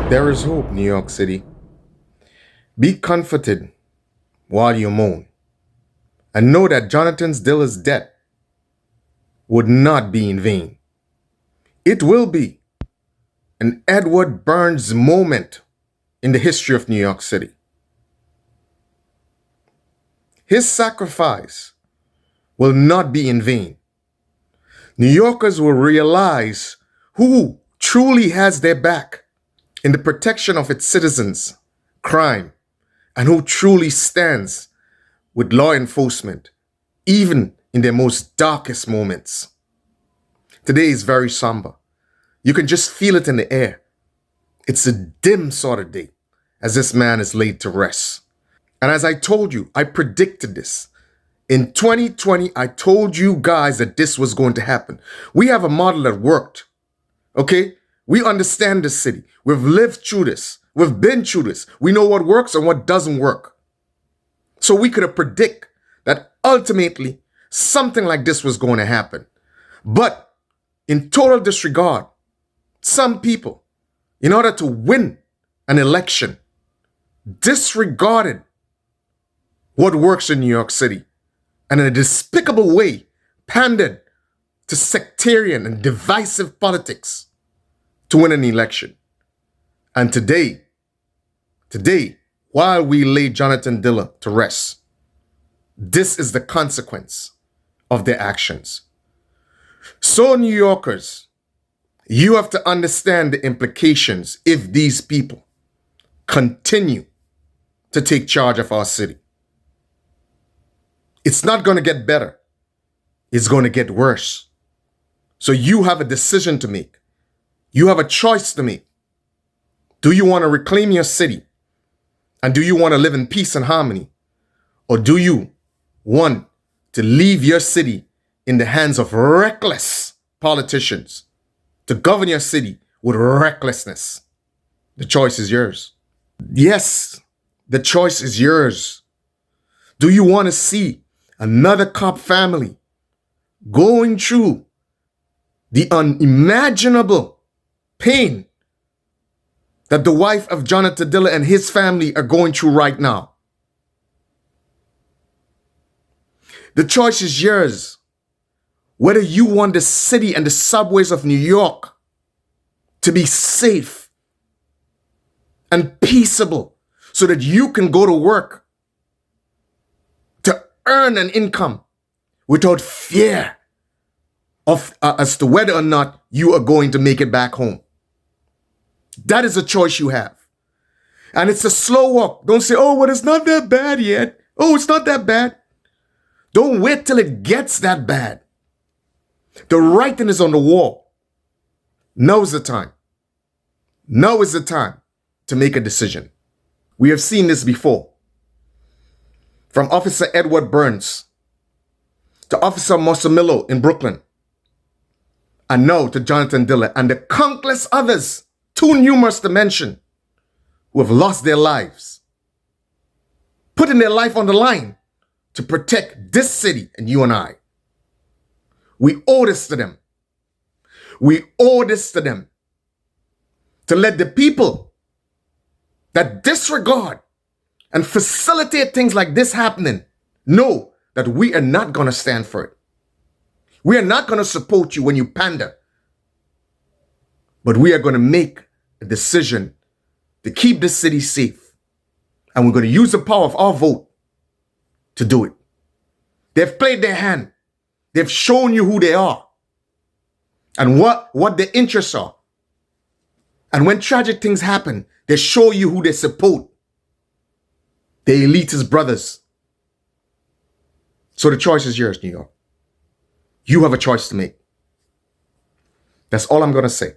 There is hope, New York City. Be comforted while you moan, and know that Jonathan Diller's death would not be in vain. It will be an Edward Burns moment in the history of New York City. His sacrifice will not be in vain. New Yorkers will realize who truly has their back in the protection of its citizens, crime, and who truly stands with law enforcement, even in their most darkest moments. Today is very somber. You can just feel it in the air. It's a dim sort of day as this man is laid to rest. And as I told you, I predicted this. In 2020, I told you guys that this was going to happen. We have a model that worked, okay? We understand the city. We've lived through this. We've been through this. We know what works and what doesn't work. So we could have predicted that ultimately something like this was going to happen. But in total disregard, some people, in order to win an election, disregarded what works in New York City and in a despicable way pandered to sectarian and divisive politics to win an election. And today, while we lay Jonathan Diller to rest, this is the consequence of their actions. So New Yorkers, you have to understand the implications if these people continue to take charge of our city. It's not going to get better. It's going to get worse. So you have a decision to make. You have a choice to make. Do you want to reclaim your city? And do you want to live in peace and harmony? Or do you want to leave your city in the hands of reckless politicians to govern your city with recklessness? The choice is yours. Yes, the choice is yours. Do you want to see another cop family going through the unimaginable pain that the wife of Jonathan Diller and his family are going through right now? The choice is yours. Whether you want the city and the subways of New York to be safe and peaceable so that you can go to work to earn an income without fear of as to whether or not you are going to make it back home. That is a choice you have. And it's a slow walk. Don't say, oh, well, it's not that bad yet. Oh, it's not that bad. Don't wait till it gets that bad. The writing is on the wall. Now is the time. Now is the time to make a decision. We have seen this before. From Officer Edward Burns to Officer Mosamillo in Brooklyn, and now to Jonathan Diller and the countless others, too numerous to mention, who have lost their lives, putting their life on the line to protect this city and you and I. We owe this to them. We owe this to them to let the people that disregard and facilitate things like this happening know that we are not going to stand for it. We are not going to support you when you pander. But we are going to make a decision to keep this city safe. And we're going to use the power of our vote to do it. They've played their hand. They've shown you who they are and what their interests are. And when tragic things happen, they show you who they support. The elitist brothers. So the choice is yours, New York. You have a choice to make. That's all I'm going to say.